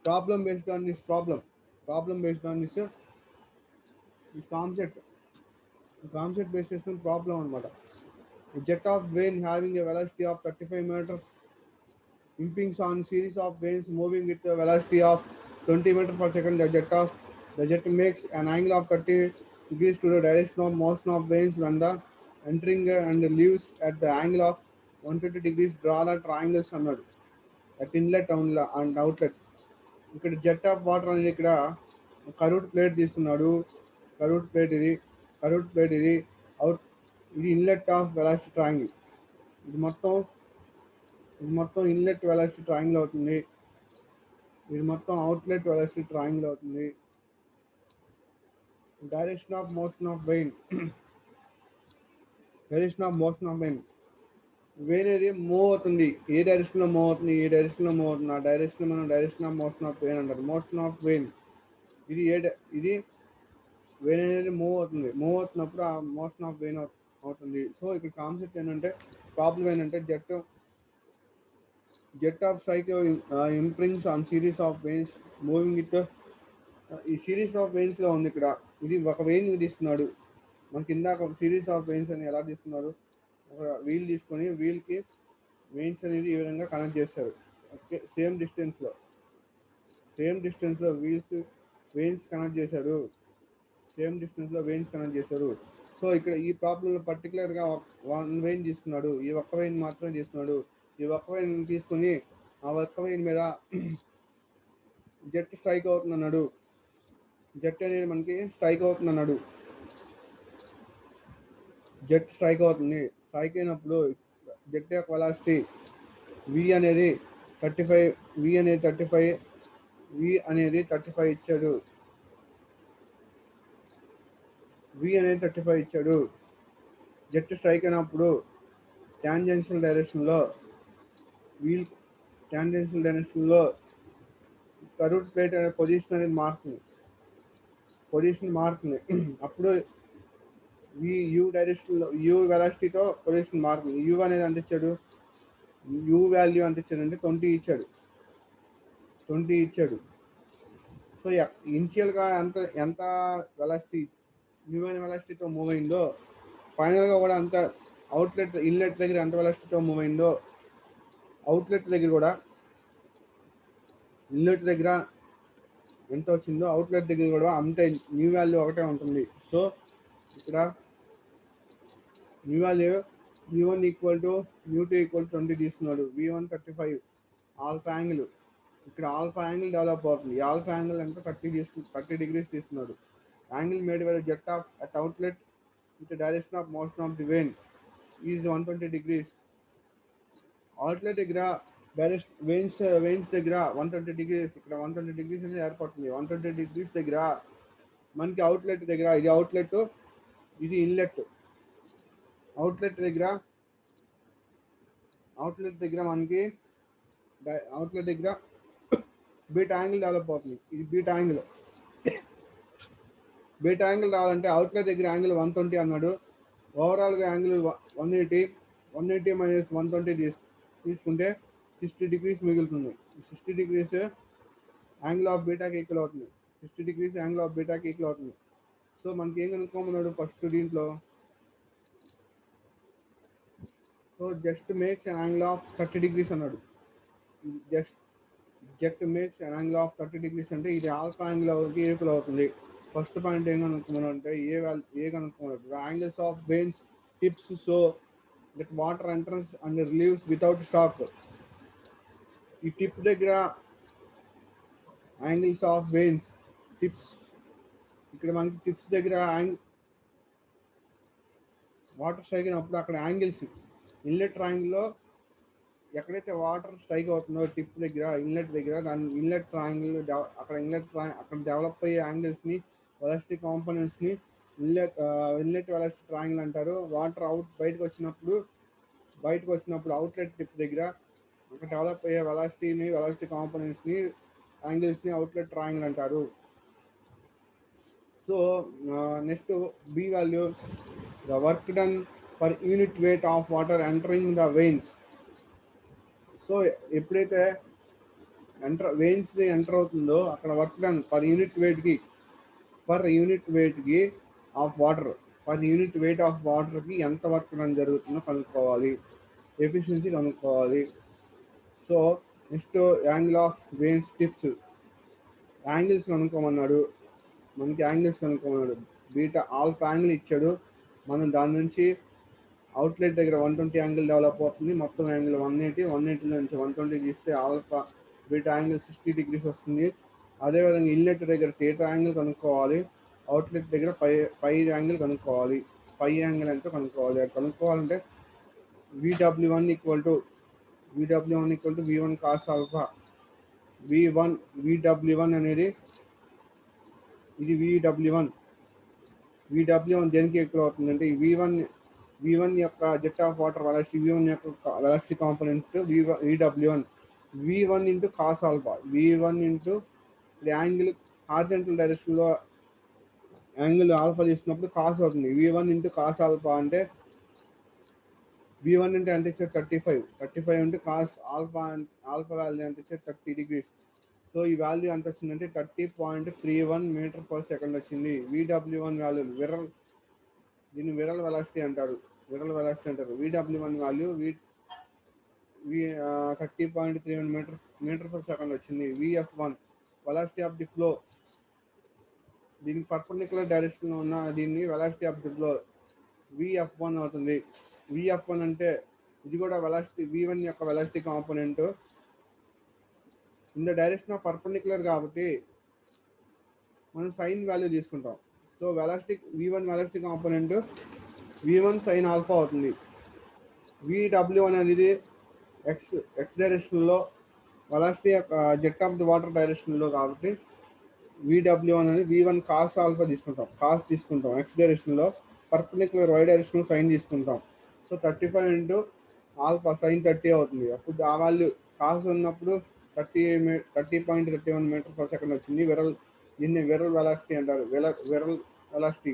problem based on this concept base చేసుకుని ప్రాబ్లం అనమాట. Jet of vane having a velocity of 35 meters impinges on series of vanes moving with a velocity of 20 meters per second. The jet makes an angle of 30 degrees to the direction of motion of vanes when the entering and leaves at the angle of 120 degrees. Draw the triangles అన్నాడు at inlet and outlet. ఇక్కడ జెట్ ఆఫ్ వాటర్ అనేది ఇక్కడ కర్వ్డ్ ప్లేట్ తీసుకున్నాడు. కర్వ్డ్ ప్లేట్ ఇది అవుట్, ఇది ఇన్లెట్ ఆఫ్ వెలాసిటీ ట్రయాంగిల్. ఇది మొత్తం ఇన్లెట్ వెలాసిటీ ట్రయాంగిల్ అవుతుంది. ఇది మొత్తం అవుట్లెట్ వెలాసిటీ ట్రయాంగిల్ అవుతుంది. Direction of motion of vane అనేది మూవ్ అవుతుంది. ఏ డైరెక్షన్లో మూవ్ అవుతుంది ఆ డైరెక్షన్ మనం direction of motion of vane అంటారు. మోషన్ ఆఫ్ వెయిన్ ఇది వెయిన్ అనేది మూవ్ అవుతున్నప్పుడు ఆ మోషన్ ఆఫ్ వెయిన్ అవుతుంది. సో ఇక్కడ కాన్సెప్ట్ ఏంటంటే, ప్రాబ్లం ఏంటంటే jet of strike imprints on series of veins moving with, ఈ సిరీస్ ఆఫ్ వెయిన్స్లో ఉంది. ఇక్కడ ఇది ఒక వెయిన్ తీసుకున్నాడు. మనకి ఇందాక ఒక సిరీస్ ఆఫ్ వెయిన్స్ అని ఎలా తీసుకున్నారు, ఒక వీల్ తీసుకొని వీల్కి వెయిన్స్ అనేది ఈ విధంగా కనెక్ట్ చేస్తారు. ఓకే, సేమ్ డిస్టెన్స్లో వెయిన్స్ కనెక్ట్ చేశారు. సో సో ఇక్కడ ఈ ప్రాబ్లంలో పర్టికులర్గా వన్ వెయిన్ తీసుకున్నాడు, ఈ ఒక్క వెయిన్ మాత్రమే తీసుకున్నాడు. ఈ ఒక్క వెయిన్ తీసుకుని ఆ ఒక్క వెయిన్ మీద జెట్ స్ట్రైక్ అవుతుందన్నాడు. జెట్ అనేది మనకి స్ట్రైక్ అవుతుందన్నాడు. జెట్ స్ట్రైక్ అవుతుంది. స్ట్రైక్ అయినప్పుడు జెట్ యొక్క వెలాసిటీ వి అనేది 35, వి అనేది 35, వి అనేది 35 ఇచ్చాడు. వి అనేది 35 ఇచ్చాడు. జెట్ స్ట్రైక్ అయినప్పుడు టాంజెన్షియల్ డైరెక్షన్లో వీల్ టాంజెన్షియల్ డైరెక్షన్లో కర్వ్డ్ ప్లేట్ అనే పొజిషన్ అనేది మారుతుంది. అప్పుడు యూ డైరెక్షన్లో యూ వెలాసిటీతో పొజిషన్ మారుతుంది. యూ అనేది ఎంత ఇచ్చాడు, యూ వాల్యూ ఎంత ఇచ్చాడంటే 20 ఇచ్చాడు. సో ఇనిషియల్గా ఎంత వెలాసిటీ యూ అనే వెలాసిటీతో మూవ్ అయిందో, ఫైనల్గా కూడా అంత ఇన్లెట్ దగ్గర ఎంత వెలాసిటీతో మూవ్ అయిందో, అవుట్లెట్ దగ్గర కూడా ఇన్లెట్ దగ్గర ఎంత వచ్చిందో అవుట్లెట్ దగ్గర కూడా అంతే న్యూ వాల్యూ ఒకటే ఉంటుంది. సో ఇక్కడ nu value v1 equal to v2 equal 20 తీసుకున్నాడు. v1 35 ఆల్ఫా యాంగిల్, ఇక్కడ ఆల్ఫా యాంగిల్ డెవలప్ అవుతుంది. ఈ ఆల్ఫా యాంగిల్ అంటే 30 degrees తీసుకున్నాడు. Angle made by jet of at outlet with direction of motion of the vane is 120 degrees. Outlet దగ్గర డైరెక్ట్ వెయిన్స్ దగ్గర 120 degrees, ఇక్కడ 120 degrees అనేది ఏర్పడుతుంది. 120 degrees దగ్గర మనకి అవుట్లెట్ దగ్గర, ఇది అవుట్లెట్, ఇది ఇన్లెట్. అవుట్లెట్ దగ్గర మనకి అవుట్లెట్ దగ్గర బీటా యాంగిల్ డెవలప్ అవుతుంది. ఇది బీటా యాంగిల్ రావాలంటే అవుట్లెట్ దగ్గర యాంగిల్ 120 అన్నాడు. ఓవరాల్గా యాంగిల్ 180 మైనస్ 120 తీసుకుంటే 60 degrees మిగులుతుంది. 60 degrees యాంగిల్ ఆఫ్ బీటాకి ఈక్వల్ అవుతుంది. 60 degrees యాంగిల్ ఆఫ్ బీటాకి ఈక్వల్ అవుతుంది. సో మనకి ఏం కనుక్కోమన్నాడు ఫస్ట్ దీంట్లో, so just makes an angle of 30 degrees అన్నాడు. Just makes an angle of 30 degrees అంటే ఇది ఆల్ఫా యాంగిల్ ఈక్వల్ అవుతుంది. ఫస్ట్ పాయింట్ ఏం కనుక్కున్నాడు అంటే ఏ కనుక్కున్నాడు, the angles of vanes tips so that water enters and relieves without stop. ఈ టిప్ దగ్గర యాంగిల్స్ ఆఫ్ వెయిన్స్ టిప్స్, ఇక్కడ మనకి టిప్స్ దగ్గర వాటర్ స్ట్రైక్ అయినప్పుడు అక్కడ యాంగిల్స్ ఇన్లెట్ ట్రయాంగిల్లో ఎక్కడైతే వాటర్ స్ట్రైక్ అవుతుందో టిప్ దగ్గర ఇన్లెట్ దగ్గర దాని ఇన్లెట్ ట్రయాంగిల్ అక్కడ డెవలప్ అయ్యే యాంగిల్స్ని వెలాసిటీ కాంపోనెంట్స్ని ఇన్లెట్ వెలాసిటీ ట్రయాంగిల్ అంటారు. వాటర్ బయటకు వచ్చినప్పుడు అవుట్లెట్ టిప్ దగ్గర అక్కడ డెవలప్ అయ్యే వెలాసిటీ కాంపోనెంట్స్ని యాంగిల్స్ని అవుట్లెట్ ట్రయాంగిల్ అంటారు. So next B value, the work done per unit weight of water entering the vanes. So ఎప్పుడైతే వెయిన్స్ని ఎంటర్ అవుతుందో అక్కడ వర్క్ డన్ పర్ యూనిట్ వెయిట్కి ఆఫ్ వాటర్, వాటర్కి ఎంత వర్క్ డన్ జరుగుతుందో కనుక్కోవాలి, ఎఫిషియన్సీ కనుక్కోవాలి. So next angle of vanes tips, angles కనుక్కోమన్నాడు. బీటా ఆల్ఫా యాంగిల్ ఇచ్చాడు. మనం దాని నుంచి అవుట్లెట్ దగ్గర 120 యాంగిల్ డెవలప్ అవుతుంది. మొత్తం యాంగిల్ 180 నుంచి 120 తీస్తే ఆల్ఫా బీటా యాంగిల్ 60 degrees వస్తుంది. అదేవిధంగా ఇన్లెట్ దగ్గర థీటా యాంగిల్ కనుక్కోవాలి. అవుట్లెట్ దగ్గర పై యాంగిల్ కనుక్కోవాలి. పై యాంగిల్ ఎంతో కనుక్కోవాలి. అది కనుక్కోవాలంటే VW1 equal to V1 cos alpha. VW1 అనేది ఇది VW1 దేనికి ఎక్కువ అవుతుంది అంటే ఈ V1 యొక్క jet of water velocity, V1 యొక్క velocity component V1 into cos alpha. V1 into angle horizontal డైరెక్షన్లో యాంగిల్ ఆల్ఫా తీసుకున్నప్పుడు కాస్ అవుతుంది. V1 ఇంటూ కాస్ ఆల్ఫా అంటే V1 అంటే ఎంత ఇచ్చారు 35 ఇంటూ కాస్ ఆల్ఫా వాల్యూ ఎంత ఇచ్చారు 30 degrees. సో ఈ వాల్యూ ఎంత వచ్చిందంటే 30.31 meter/second వచ్చింది. VW1 వాల్యూ దీన్ని విరల్ వెలాసిటీ అంటారు. VW1 వాల్యూ 30.31 meter/second వచ్చింది. VF1 velocity of the flow, దీనికి పర్పెండిక్యులర్ డైరెక్షన్లో ఉన్న దీన్ని velocity of the flow V F one అవుతుంది. విఎఫ్1 అంటే ఇది కూడా వెలాసిటీ v1 యొక్క velocity component in the direction of perpendicular కాబట్టి మనం సైన్ వాల్యూ తీసుకుంటాం. So velocity v1 velocity component v1 sine alpha అవుతుంది. vw1 అనేది ఎక్స్ డైరెక్షన్లో velocity jet of the water డైరెక్షన్లో కాబట్టి vw1 అనేది v1 కాస్ ఆల్ఫా తీసుకుంటాం ఎక్స్ డైరెక్షన్లో, పర్పెండిక్యులర్ వై డైరెక్షన్లో సైన్ తీసుకుంటాం. సో 35 ఇంటూ ఆల్ఫా సైన్ 30 అవుతుంది. అప్పుడు ఆ వాల్యూ కాస్ ఉన్నప్పుడు 30.31 మీటర్ పర్ సెకండ్ వచ్చింది. దీన్ని విరల్ వెలాసిటీ అంటారు. విరల్ వెలాసిటీ,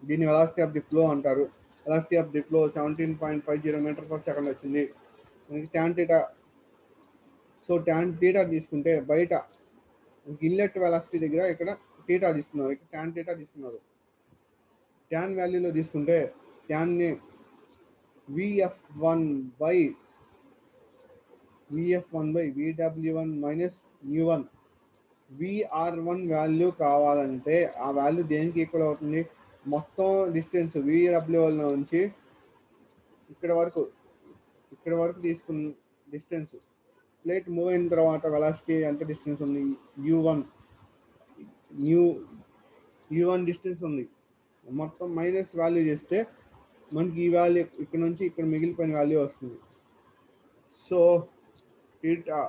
దీన్ని వెలాసిటీ ఆఫ్ ది ఫ్లో అంటారు. Velocity of the flow 17.50 meter per second వచ్చింది. మనకి tan theta, so tan theta తీసుకుంటే బయట ఇన్లెట్ వెలాసిటీ దగ్గర ఇక్కడ థీటా తీసుకున్నారు, ఇక్కడ ట్యాన్ థీటా తీసుకున్నారు. ట్యాన్ వాల్యూలో తీసుకుంటే ట్యాన్ని vf1 బై vw1 మైనస్ న్యూ1. vr1 వాల్యూ కావాలంటే ఆ వాల్యూ దేనికి ఈక్వల్ అవుతుంది? మొత్తం డిస్టెన్స్ vw1 నుంచి ఇక్కడ వరకు తీసుకున్న డిస్టెన్స్, ప్లేట్ మూవ్ అయిన తర్వాత వెలాసిటీ ఎంత డిస్టెన్స్ ఉంది? u1 డిస్టెన్స్ ఉంది. మొత్తం మైనస్ వాల్యూ చేస్తే మనకి ఈ వాల్యూ ఇక్కడ నుంచి ఇక్కడ మిగిలిపోయిన వాల్యూ వస్తుంది. So theta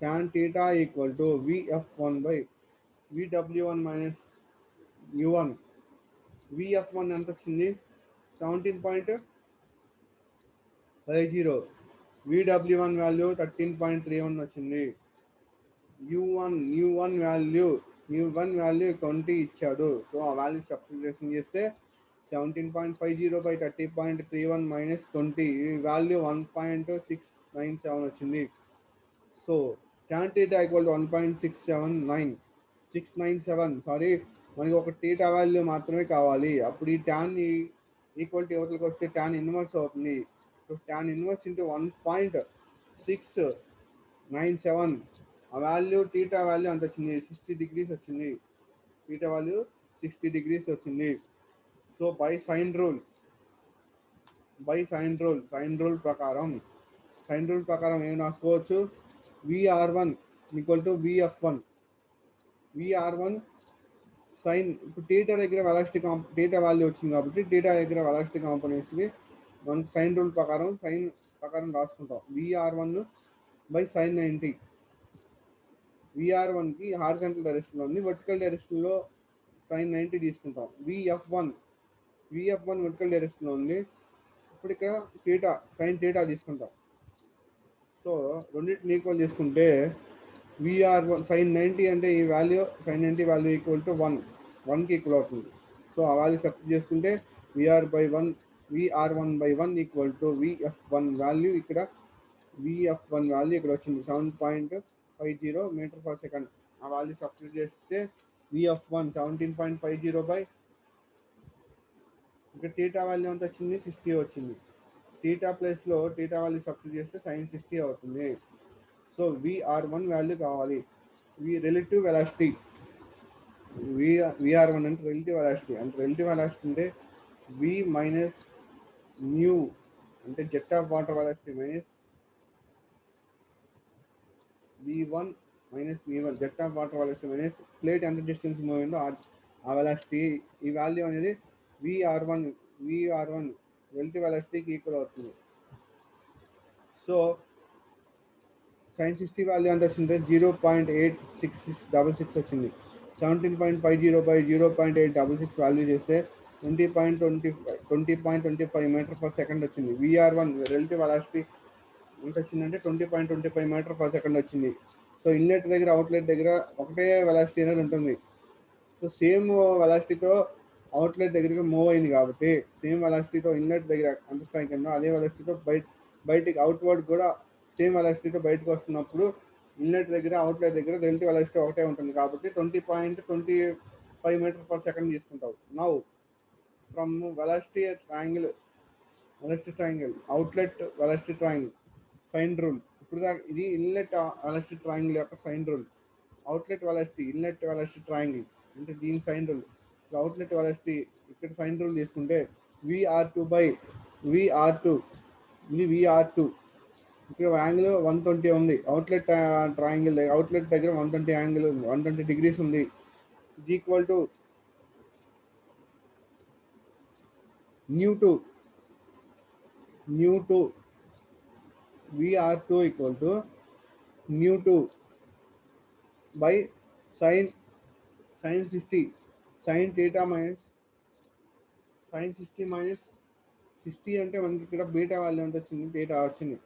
tan theta equal to vf1 by vw1 minus u1. vf1 ఎంత వచ్చింది? 17.50. vw1 వాల్యూ 13.31 వచ్చింది. u1 వాల్యూ 20 ఇచ్చాడు. సో ఆ వాల్యూ సబ్స్టిట్యూషన్ చేస్తే 17.50 బై 30.31 మైనస్ 20, ఈ వాల్యూ 1.697 వచ్చింది. So tan theta equal to 1.697. Sorry, మనకి ఒక థీటా వాల్యూ మాత్రమే కావాలి. అప్పుడు ఈ ట్యాన్ ఈక్వల్ టు యువతలకు వస్తే ట్యాన్ ఇన్వర్స్ అవుతుంది. సో ట్యాన్ ఇన్వర్స్ ఇంటూ 1.697, ఆ వాల్యూ థీటా వాల్యూ అంత వచ్చింది, 60 degrees వచ్చింది. థీటా వాల్యూ 60 degrees వచ్చింది. సో బై సైన్ రూల్ ప్రకారం ఏం రాసుకోవచ్చు? vr1 equal to vf1. vr1 sine, ఇప్పుడు థీటా దగ్గర వెలాసిటీ థీటా వాల్యూ వచ్చింది కాబట్టి థీటా దగ్గర వెలాసిటీ కాంపోనెంట్స్ని మనం సైన్ రూల్ ప్రకారం రాసుకుంటాం. vr1 by sine 90. vr1కి హారిజాంటల్ డైరెక్షన్లో ఉంది, వర్టికల్ డైరెక్షన్లో సైన్ 90 తీసుకుంటాం. vf1 వర్టికల్ డైరెక్షన్లో ఉంది, ఇప్పుడు ఇక్కడ సైన్ థీటా తీసుకుంటాం. సో రెండింటిని ఈక్వల్ చేసుకుంటే vr1 సైన్ 90 అంటే ఈ value sign 90 value equal to 1కి ఈక్వల్ అవుతుంది. సో ఆ వాల్యూ సబ్స్టిట్యూట్ చేసుకుంటే vr1 by 1 equal to vf1 value ఇక్కడ వచ్చింది 7.50 మీటర్ పర్ సెకండ్. ఆ వాల్యూ సబ్స్టిట్యూట్ చేస్తే vf1 17.50 బై ఇక్కడ థీటా వాల్యూ ఎంత వచ్చింది? 60 వచ్చింది. థీటా ప్లేస్లో థీటా వాల్యూ సబ్స్టిట్యూట్ చేస్తే సైన్ 60 అవుతుంది. సో vr1 వాల్యూ కావాలి. రిలేటివ్ వెలాసిటీ, vr1 అంటే రిలేటివ్ వెలాసిటీ అంటే v మైనస్ న్యూ అంటే jet of water velocity minus v1 minus v1 jet of water velocity minus plate ఎంత డిస్టెన్స్ మూవ్ అయిందో ఆ వెలాసిటీ. ఈ వాల్యూ అనేది vr1 రిలేటివ్ వెలాసిటీకి ఈక్వల్ అవుతుంది. సో సైన్ 60 వాల్యూ ఎంత వచ్చింది? 0.86666 వచ్చింది. 17.50 బై 0.866 వాల్యూ చేస్తే 20.25 మీటర్ పర్ సెకండ్ వచ్చింది. vr1 రిలేటివ్ వెలాసిటీ ఎంత వచ్చిందంటే 20.25 మీటర్ పర్ సెకండ్ వచ్చింది. సో ఇన్లెట్ దగ్గర అవుట్లెట్ దగ్గర ఒకటే వెలాసిటీ అనేది ఉంటుంది. సో సేమ్ వెలాసిటీతో అవుట్లెట్ దగ్గరికి మూవ్ అయింది కాబట్టి సేమ్ వెలాసిటీతో ఇన్లెట్ దగ్గర ఎంత స్ట్రైక్ అయిందో అదే వెలాసిటీతో బయటికి అవుట్వర్డ్ కూడా సేమ్ వెలాసిటీతో బయటకు వస్తున్నప్పుడు ఇన్లెట్ దగ్గర అవుట్లెట్ దగ్గర రిలేటివ్ వెలాసిటీ ఒకటే ఉంటుంది కాబట్టి 20.25 మీటర్ పర్ సెకండ్ తీసుకుంటావు. Now from velocity triangle outlet velocity triangle sine rule. ఇప్పుడు ఇది ఇన్లెట్ వెలాసిటీ ట్రయాంగిల్ యొక్క sine rule. Outlet velocity inlet velocity triangle అంటే దీని సైన్ రూల్. అవుట్లెట్ వెలాసిటీ ఇక్కడ సైన్ రూల్ తీసుకుంటే VR2 బై VR2 ఇది VR2 ఇక్కడ యాంగిల్ 120 ఉంది. అవుట్లెట్ ట్రయాంగిల్ అవుట్లెట్ దగ్గర 120 యాంగిల్ ఉంది, 120 డిగ్రీస్ ఉంది. ఇది ఈక్వల్ టు న్యూ2 VR2 ఈక్వల్ టు న్యూ2 by sine 60 sine theta sine 60 అంటే మనకి ఇక్కడ బీటా వాల్యూ ఎంత వచ్చింది, థీటా వచ్చింది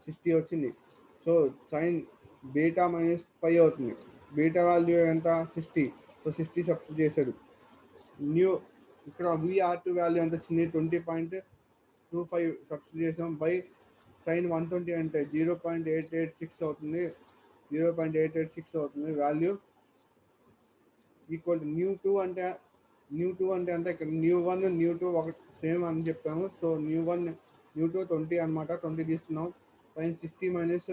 60 వచ్చింది. So sine beta minus pi అవుతుంది. బీటా వాల్యూ ఎంత 60. సో 60 సబ్స్టిట్యూట్ చేశాడు. న్యూ ఇక్కడ VR2 వాల్యూ ఎంత వచ్చింది 20.25 సబ్స్టిట్యూట్ చేసాం బై సైన్ 120 అంటే 0.886 అవుతుంది. 0.886 అవుతుంది వాల్యూ ఈక్వల్ టు న్యూ2 అంటే అంటే ఇక్కడ న్యూ1 న్యూ2 ఒకటి సేమ్ అని చెప్తాము. సో న్యూ1 న్యూ2 20 అనమాట. 20 తీసుకున్నాం. సైన్ 60 మైనస్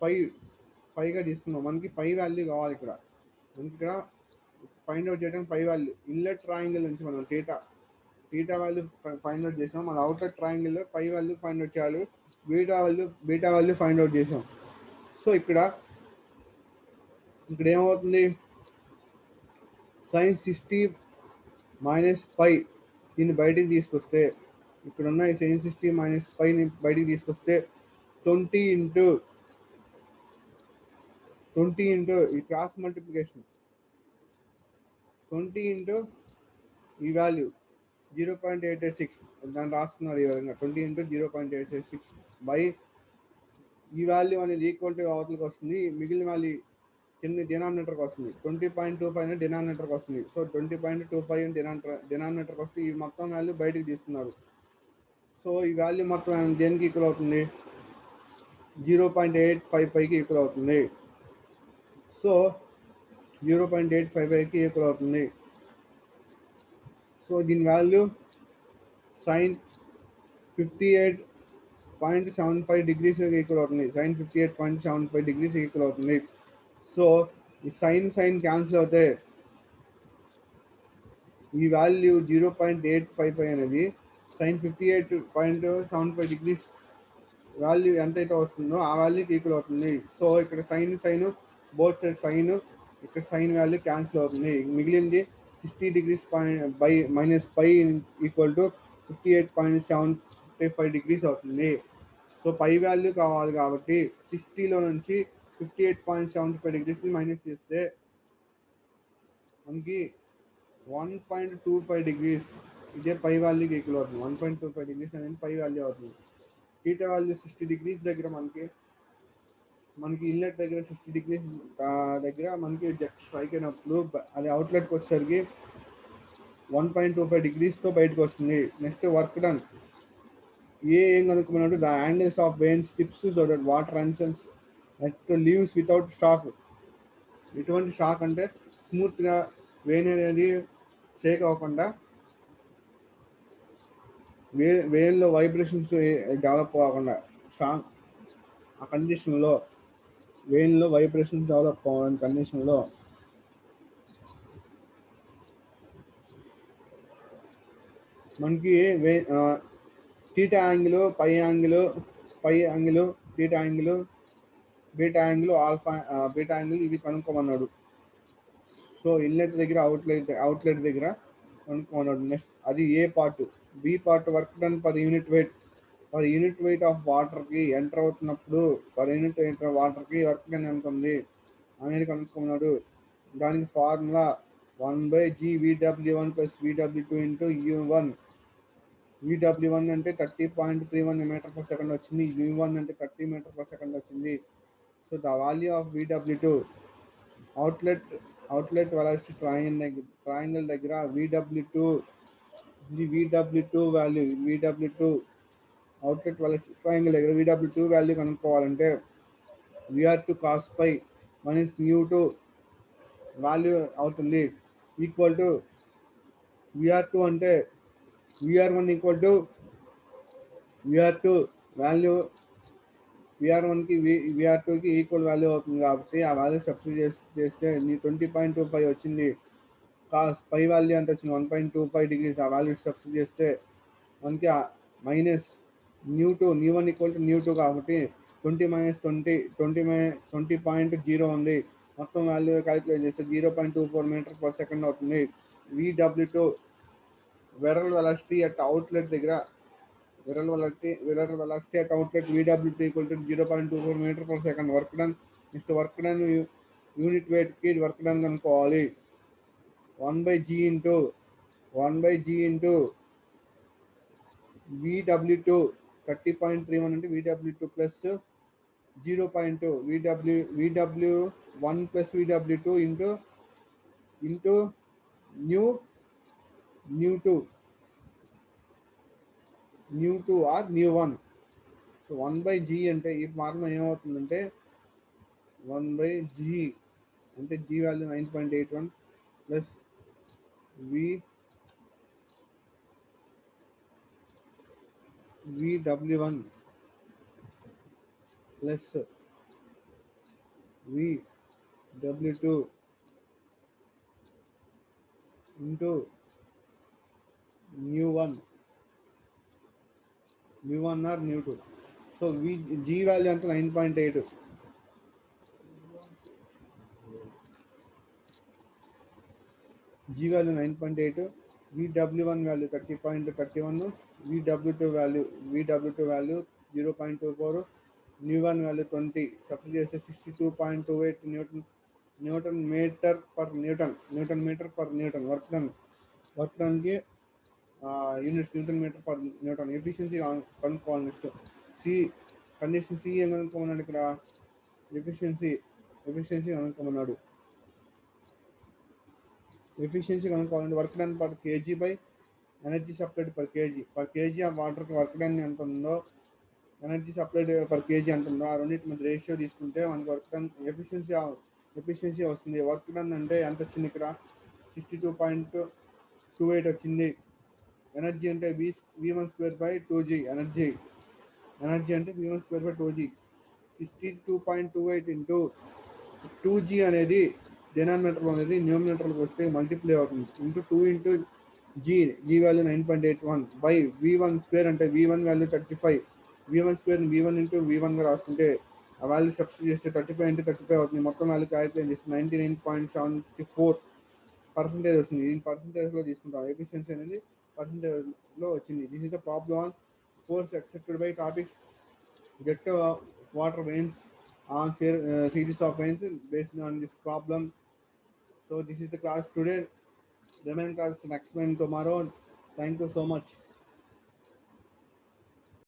5గా తీసుకున్నాం. మనకి పై వాల్యూ కావాలి ఇక్కడ. మనకి ఇక్కడ ఫైండ్ అవుట్ చేయడానికి పై వాల్యూ ఇన్లెట్ ట్రయాంగిల్ నుంచి మనం థీటా వాల్యూ ఫైండ్ అవుట్ చేసాం. మన అవుట్లెట్ ట్రయాంగిల్లో పై వాల్యూ ఫైండ్ అవుట్ చేయాలి. బీటా వాల్యూ ఫైండ్ అవుట్ చేసాం. సో ఇక్కడ ఏమవుతుంది సైన్ 60 మైనస్ 5 దీన్ని బయటికి తీసుకొస్తే ఇక్కడ ఉన్న సైన్ 60 మైనస్ 5ని బయటికి తీసుకొస్తే 20 ఇంటూ ఈ క్రాస్ మల్టిప్లికేషన్ 20 ఇంటూ ఈ వాల్యూ 0.886 దాన్ని రాస్తున్నారు ఈ విధంగా 20 ఇంటూ 0.886 బై ఈ వాల్యూ అనేది ఈక్వల్ టు అవతలకి వస్తుంది. మిగిలిన వాల్యూ కింద డినామినేటర్కి వస్తుంది. 20.25 డినామినేటర్కి వస్తుంది. సో 20.25 డినామినేటర్కి వస్తే ఈ మొత్తం వాల్యూ బయటికి తీసుకున్నారు. సో ఈ వాల్యూ మొత్తం దేనికి ఈక్వల్ అవుతుంది 0.855కి ఈక్వల్ అవుతుంది. సో 0.855కి ఈక్వల్ అవుతుంది. సో దీని వాల్యూ సైన్ 58.75 డిగ్రీస్ ఈక్వల్ అవుతుంది. సైన్ 58.75 డిగ్రీస్ ఈక్వల్ అవుతుంది. సో ఈ సైన్ క్యాన్సిల్ అవుతే ఈ వాల్యూ 0.855 అనేది సైన్ 58.75 డిగ్రీస్ వాల్యూ ఎంతైతే వస్తుందో ఆ వాల్యూకి ఈక్వల్ అవుతుంది. సో ఇక్కడ సైన్ బోత్ సైడ్ సైన్ ఇక్కడ సైన్ వాల్యూ క్యాన్సిల్ అవుతుంది. మిగిలింది 60 degrees by minus pi equal to 58.75 degrees అవుతుంది. సో పై వాల్యూ కావాలి కాబట్టి 60లో నుంచి 58.75 డిగ్రీస్ని మైనస్ చేస్తే మనకి 1.25 డిగ్రీస్ ఇదే పై వాల్యూకి ఈక్వల్ అవుతుంది. 1.25 డిగ్రీస్ అనేది పై వాల్యూ అవుతుంది. థీటా వాల్యూ 60 డిగ్రీస్ దగ్గర మనకి ఇన్లెట్ దగ్గర 60 డిగ్రీస్ దగ్గర మనకి జస్ట్ స్ట్రైక్ అయినప్పుడు అది అవుట్లెట్కి వచ్చేసరికి 1.25 డిగ్రీస్తో బయటకు వస్తుంది. నెక్స్ట్ వర్క్ డన్ ఏం కనుక్కున్నాడు the angles of vanes tips so that water runs at leaves without shock. ఎటువంటి షాక్ అంటే స్మూత్గా వెయిన్ అనేది షేక్ అవ్వకుండా వేన్లో వైబ్రేషన్స్ డెవలప్ అవ్వకుండా షాక్ ఆ కండిషన్లో వెయిన్లో వైబ్రేషన్స్ డెవలప్ అవ్వని కండిషన్లో మనకి theta angle pi angle theta angle beta angle alpha beta angle ఇవి కనుక్కోమన్నాడు. సో ఇన్లెట్ దగ్గర అవుట్లెట్ దగ్గర కనుక్కోమన్నాడు. నెక్స్ట్ అది A part. B part work done per unit weight of వాటర్కి ఎంటర్ అవుతున్నప్పుడు పర్ యూనిట్ వెయిట్ ఆఫ్ వాటర్కి వర్క్ డన్ ఎంత ఉంది అనేది కనుక్కున్నాడు. దానికి formula 1/GVW1 + VW2 × U1. VW1 అంటే 30.31 మీటర్ పర్ సెకండ్ వచ్చింది. U1 అంటే 30 మీటర్ పర్ సెకండ్ వచ్చింది. So the value of VW2 outlet velocity triangle దగ్గర VW2 value outlet velocity triangle దగ్గర VW2 వాల్యూ కనుక్కోవాలంటే VR2 cos π మైనస్ న్యూ2 వాల్యూ అవుతుంది ఈక్వల్ టు VR2 అంటే VR1 equal to VR2 value VR1కి VR2కి ఈక్వల్ వాల్యూ అవుతుంది కాబట్టి ఆ వాల్యూ సబ్స్టిట్యూట్ చేస్తే 20.25 వచ్చింది. కాస్ పై వాల్యూ ఎంత వచ్చింది 1.25 డిగ్రీస్. ఆ వాల్యూ సబ్స్టిట్యూట్ చేస్తే మనకి minus new one equal to new two కాబట్టి 20 - 20 20.0 ఉంది. మొత్తం వాల్యూ క్యాలిక్యులేట్ చేస్తే 0.24 మీటర్ పర్ సెకండ్ అవుతుంది. VW2 whirl velocity at outlet దగ్గర whirl velocity at outlet VW2 equal to 0.24 meter per second. Work done next work done unit weight కి వర్క్ డన్ కనుక్కోవాలి. 1/g ఇంటూ VW2 30.31 అంటే VW2 plus 0.2 VW1 plus VW2 into nu nu two or nu 1. So 1/g అంటే ఈ ఫార్ములా ఏమవుతుందంటే 1/g అంటే g value 9.81 plus VW1 plus VW2 into nu 1 or nu 2. So g value అంటే 9.8. G value 9.8, VW1 value 30.31, VW2 value 0.24, nu 1 value 20. Substitute చేస్తే 62.28 newton meter per newton. Work డన్కి units newton meter per newton. Efficiency కనుక్కోవాలి. నెక్స్ట్ కండిషన్ సి ఏం కనుక్కోమన్నాడు ఇక్కడ? ఎఫిషియన్సీ కనుక్కోమన్నాడు. ఎఫిషియన్సీ కనుక్కోవాలంటే work done per kg by energy supplied per kg of వాటర్కి వర్క్ డన్ ఎంత ఉందో, ఎనర్జీ సప్లైడ్ పర్ కేజీ ఎంత ఉందో ఆ రెండింటి మధ్య రేషియో తీసుకుంటే మనకి వర్క్ డన్ ఎఫిషియన్సీ వస్తుంది. వర్క్ డన్ అంటే ఎంత వచ్చింది ఇక్కడ? 62.28 వచ్చింది. ఎనర్జీ అంటే V1² 2G. ఎనర్జీ అంటే V1² 2G. 62.28 ఇంటూ 2G అనేది డినామినేటర్లో అనేది న్యూమినేటర్లోకి వస్తే మల్టిప్లై అవుతుంది. Into 2 into G value 9.81 by V1² అంటే V1 value 35. V1² V1 into V1గా రాసుకుంటే ఆ వాల్యూ సబ్స్టిట్యూట్ చేస్తే 35 ఇంటూ 35 అవుతుంది. మొత్తం వాల్యూ క్యాలిక్యులేట్ చేస్తే 99.74% వస్తుంది. దీని పర్సెంటేజ్లో తీసుకుంటాం. ఎఫిషియన్సీ అనేది పర్సెంటేజ్లో వచ్చింది. This is the problem on course accepted by topics get water veins on series of veins based on this problem. So this is the class today. Remaining class next time tomorrow. Thank you so much.